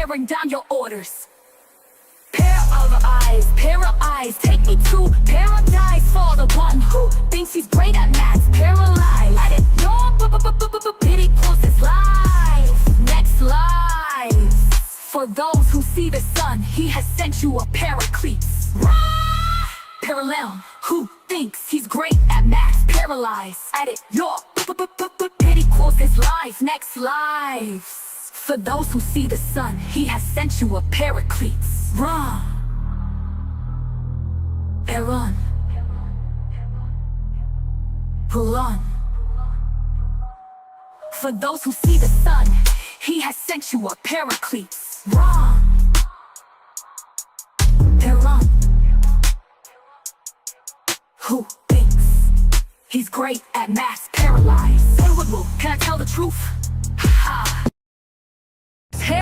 tearing down your orders. Pair of eyes, take me to paradise for the one who thinks he's great at maths. Paralyzed, I didn't know, pity pulls his life. Next life. For those who see the sun, he has sent you a paraclete. Parallel, who thinks he's great at maths. Paralyzed, at it, your pity pulls his life. Next life. For those who see the sun, he has sent you a paraclete. Run. Run. Run. For those who see the sun, he has sent you a paraclete. Run. Run. Who thinks he's great at maths? Paralyzed. Mut'Awuhu, can I tell the truth?